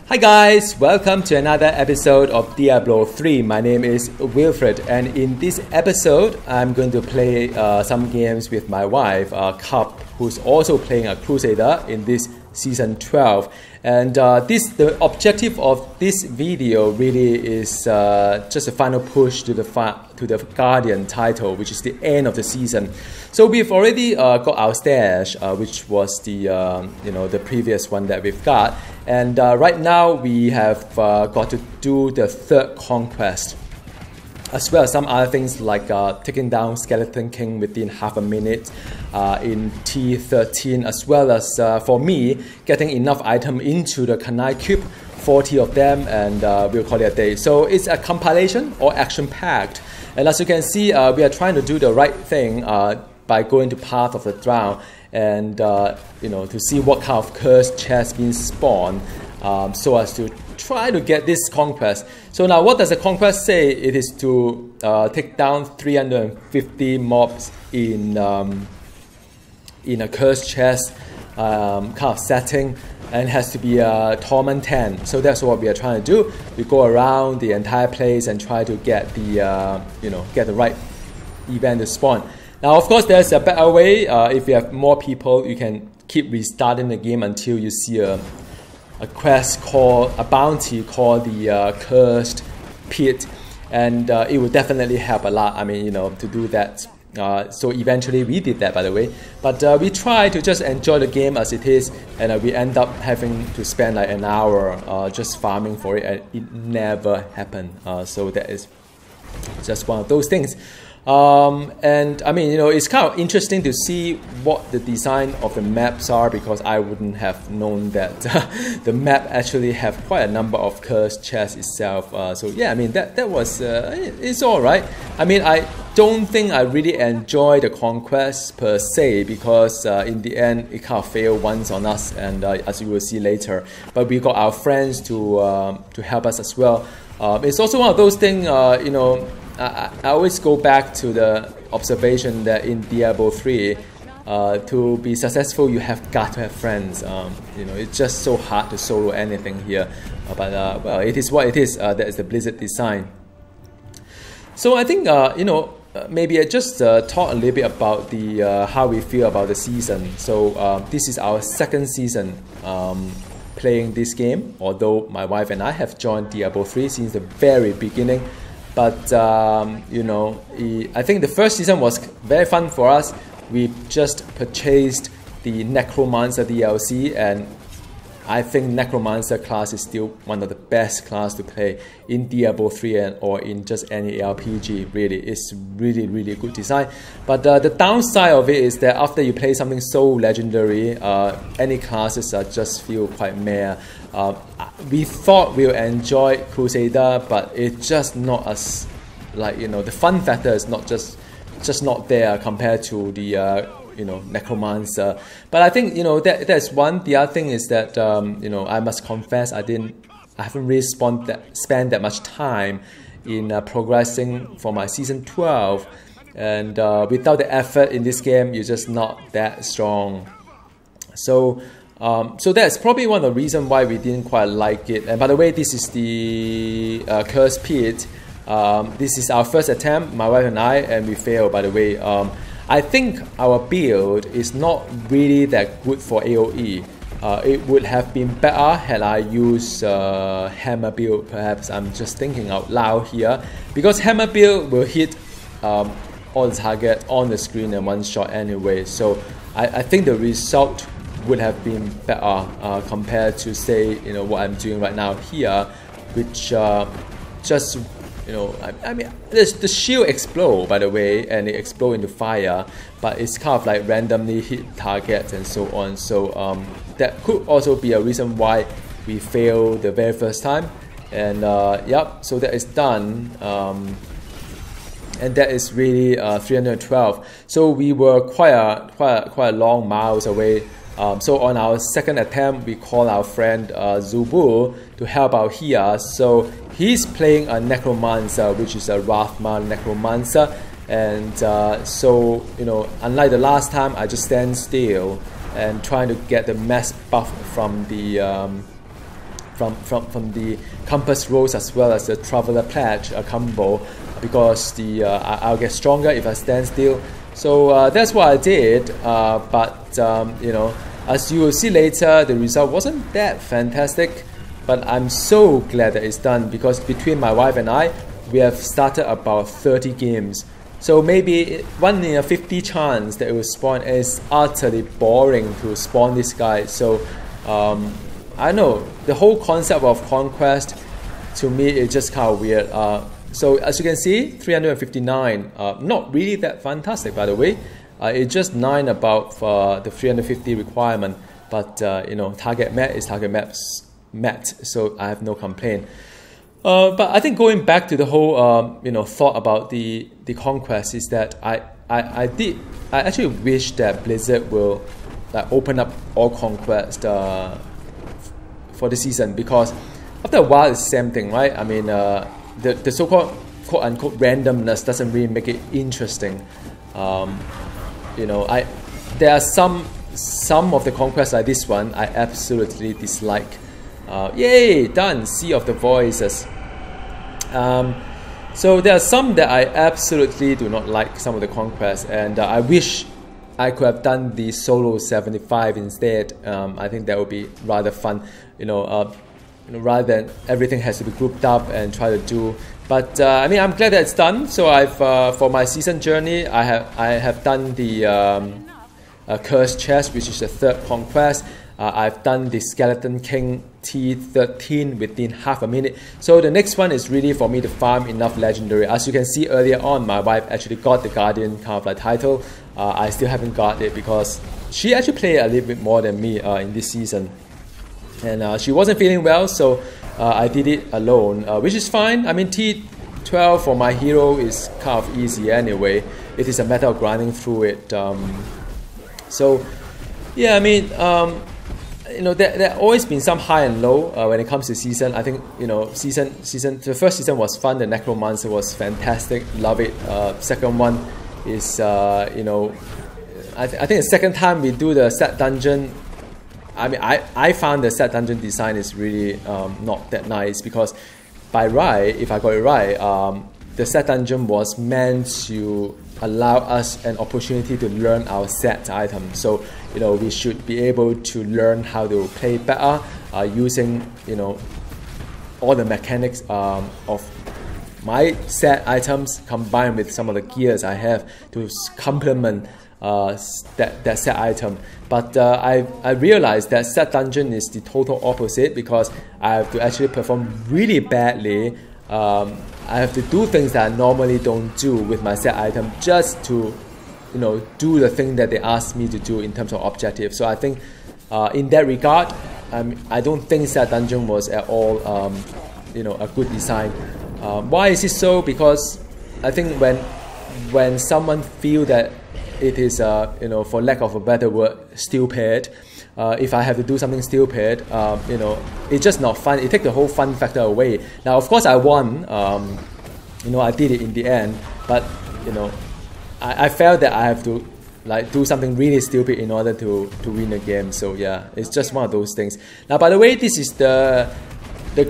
Hi guys, welcome to another episode of Diablo 3. My name is Wilfred, and in this episode I'm going to play some games with my wife, Cup, who's also playing a Crusader in this Season 12. And the objective of this video really is just a final push to the Guardian title, which is the end of the season. So we've already got our stash, which was the the previous one that we've got, and right now we have got to do the third conquest, as well as some other things like taking down Skeleton King within half a minute in T13, as well as for me getting enough item into the Kanai Cube, 40 of them, and we'll call it a day. So it's a compilation or action-packed, and as you can see, we are trying to do the right thing by going to Path of the Drown and to see what kind of cursed chests being spawned, so as to try to get this conquest. So now, what does the conquest say? It is to take down 350 mobs in a cursed chest kind of setting, and has to be a Torment 10. So that's what we are trying to do. We go around the entire place and try to get the get the right event to spawn. Now, of course, there's a better way. If you have more people, you can keep restarting the game until you see a quest called a bounty called the Cursed Pit, and it would definitely help a lot. I mean, to do that. So eventually we did that, by the way, but we try to just enjoy the game as it is, and we end up having to spend like an hour just farming for it, and it never happened. So that is just one of those things. And I mean, it's kind of interesting to see what the design of the maps are, because I wouldn't have known that the map actually have quite a number of cursed chests itself. So yeah, I mean, that was it's all right. I mean, I don't think I really enjoy the conquest per se, because in the end it kind of failed once on us, and as you will see later. But we got our friends to help us as well. It's also one of those things, I always go back to the observation that in Diablo 3, to be successful, you have got to have friends. It's just so hard to solo anything here. But well, it is what it is. That is the Blizzard design. So I think maybe I just talk a little bit about the how we feel about the season. So this is our second season playing this game, although my wife and I have joined Diablo 3 since the very beginning. But I think the first season was very fun for us. We just purchased the Necromancer DLC, and I think Necromancer class is still one of the best class to play in Diablo 3 or in just any RPG. Really, it's really good design. But the downside of it is that after you play something so legendary, any classes just feel quite meh. We thought we'll enjoy Crusader, but it's just not as the fun factor is not just not there compared to the Necromancer. But I think that's one. The other thing is that I must confess I haven't really spent that much time in progressing for my season 12, and without the effort in this game, you're just not that strong. So that's probably one of the reasons why we didn't quite like it. And by the way, this is the Cursed Pit. This is our first attempt, my wife and I, and we failed, by the way. I think our build is not really that good for AoE. It would have been better had I used Hammer build, perhaps. I'm just thinking out loud here, because Hammer build will hit all the target on the screen in one shot anyway. So I think the result would have been better compared to, say, what I'm doing right now here, which just I mean, the shield explode, by the way, and it explode into fire, but it's kind of like randomly hit targets and so on. So that could also be a reason why we failed the very first time. And yep, so that is done. And that is really 312. So we were quite a long miles away. So on our second attempt, we call our friend Zubu to help out here. So he's playing a Necromancer, which is a Rathma Necromancer. And so, unlike the last time, I just stand still and trying to get the mass buff from the from the compass rose as well as the traveler pledge combo, because I'll get stronger if I stand still. So that's what I did, but you know, as you will see later, the result wasn't that fantastic, but I'm so glad that it's done, because between my wife and I, we have started about 30 games. So maybe 1 in a 50 chance that it will spawn. Is utterly boring to spawn this guy. So I know the whole concept of conquest, to me, is just kind of weird. So as you can see, 359, not really that fantastic, by the way. It's just 9 above the 350 requirement, but you know, target met is target met, so I have no complaint. But I think going back to the whole you know, thought about the conquest is that I actually wish that Blizzard will open up all conquest for the season, because after a while it's the same thing, right? I mean, the so-called quote-unquote randomness doesn't really make it interesting. You know, there are some of the conquests like this one I absolutely dislike. Yay, done, Sea of the Voices. So there are some that I absolutely do not like, some of the conquests, and I wish I could have done the solo 75 instead. I think that would be rather fun, you know, rather than everything has to be grouped up and try to do. But I mean, I'm glad that it's done. So I've for my season journey, I have done the Cursed Chest, which is the 3rd conquest. I've done the Skeleton King T13 within half a minute. So the next one is really for me to farm enough legendary. As you can see earlier on, my wife actually got the Guardian kind of like title. I still haven't got it because she actually played a little bit more than me in this season. And she wasn't feeling well, so I did it alone, which is fine. I mean, T12 for my hero is kind of easy anyway. It is a matter of grinding through it. So yeah, I mean, you know, there always been some high and low when it comes to season. I think, you know, the first season was fun. The Necromancer was fantastic, love it. Second one is you know, I think the second time we do the set dungeon, I mean, I found the set dungeon design is really not that nice, because by right, if I got it right, the set dungeon was meant to allow us an opportunity to learn our set item. So, you know, we should be able to learn how to play better using, you know, all the mechanics of my set items combined with some of the gears I have to complement that set item. But I realized that set dungeon is the total opposite, because I have to actually perform really badly. I have to do things that I normally don't do with my set item just to, you know, do the thing that they asked me to do in terms of objective. So I think in that regard, I don't think set dungeon was at all you know, a good design. Why is it so? Because I think when someone feel that it is you know, for lack of a better word, stupid, if I have to do something stupid, you know, it's just not fun. It takes the whole fun factor away. Now, of course, I won. You know, I did it in the end, but you know, I felt that I have to like do something really stupid in order to win the game. So yeah, it's just one of those things. Now, by the way, this is the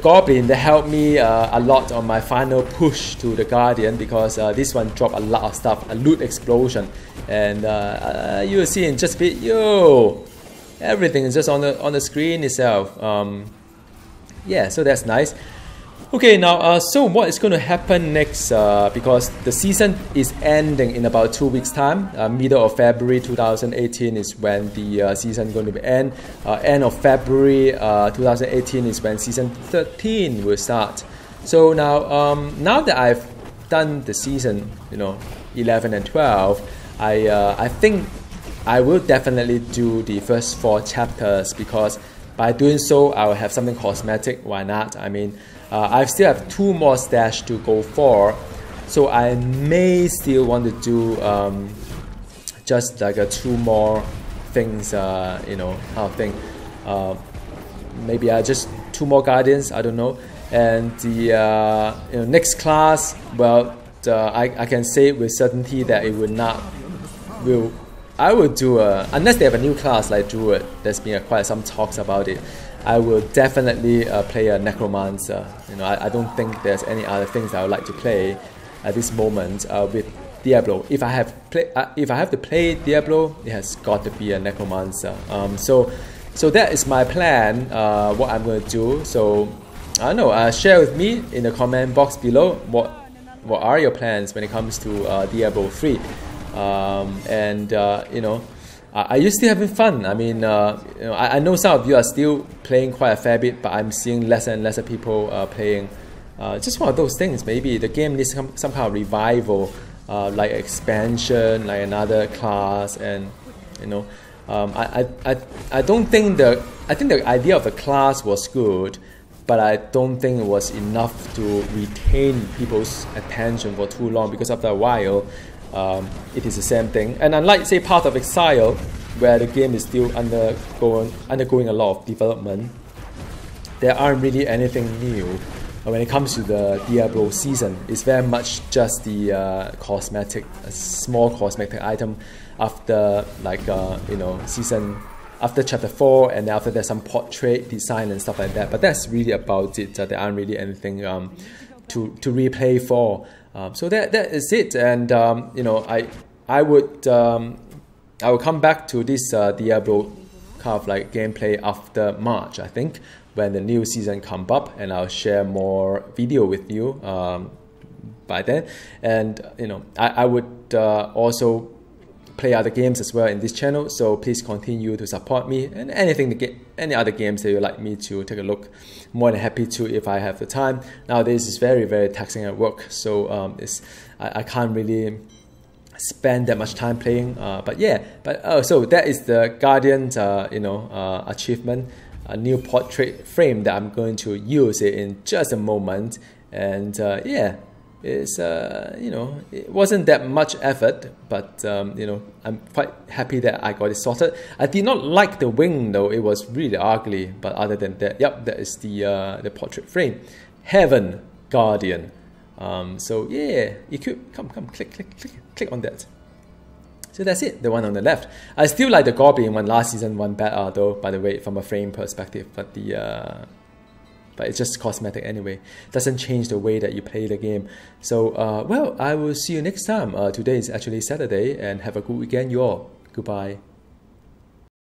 goblin that helped me a lot on my final push to the Guardian, because this one dropped a lot of stuff, a loot explosion, and you will see in just a bit. Yo, everything is just on the screen itself. Yeah, so that's nice. Okay, now so what is going to happen next? Because the season is ending in about 2 weeks' time. Middle of February 2018 is when the season is going to be end. End of February 2018 is when season 13 will start. So now, now that I've done the season, you know, 11 and 12, I think I will definitely do the first 4 chapters, because by doing so, I will have something cosmetic. Why not? I mean, I still have 2 more stash to go for, so I may still want to do just like 2 more things, you know, kind of thing. Maybe just 2 more Guardians, I don't know. And the you know, next class, well, I can say with certainty that it will not I will do unless they have a new class like Druid. There's been quite some talks about it. I will definitely play a necromancer. You know, I don't think there's any other things I would like to play at this moment with Diablo. If I have to play Diablo, it has got to be a necromancer. So that is my plan. What I'm going to do. So I don't know. Share with me in the comment box below what are your plans when it comes to Diablo 3. You know, are you still having fun? I mean, you know, I know some of you are still playing quite a fair bit, but I'm seeing lesser and lesser people playing. Just one of those things. Maybe the game needs some kind of revival, like expansion, like another class, and you know, I don't think I think the idea of the class was good, but I don't think it was enough to retain people's attention for too long, because after a while, it is the same thing. And unlike, say, Path of Exile, where the game is still undergoing a lot of development, there aren't really anything new when it comes to the Diablo season. It's very much just the a small cosmetic item after, like, you know, after chapter 4, and after there's some portrait design and stuff like that. But that's really about it. There aren't really anything to replay for. So that is it. And you know, I would come back to this Diablo kind of like gameplay after March, I think, when the new season comes up, and I'll share more video with you by then. And you know, I would also play other games as well in this channel, so please continue to support me, and any other games that you'd like me to take a look, more than happy to if I have the time. Nowadays it's very, very taxing at work, so I can't really spend that much time playing, but yeah. So that is the Guardian you know, achievement, a new portrait frame that I'm going to use it in just a moment. And yeah, it's you know, it wasn't that much effort, but you know, I'm quite happy that I got it sorted. I did not like the wing though; it was really ugly. But other than that, yep, that is the portrait frame. Heaven Guardian. So yeah, equip. Come, click on that. So that's it, the one on the left. I still like the Goblin one last season one better though, by the way, from a frame perspective. But but it's just cosmetic anyway. It doesn't change the way that you play the game. So, well, I will see you next time. Today is actually Saturday, and have a good weekend, you all. Goodbye.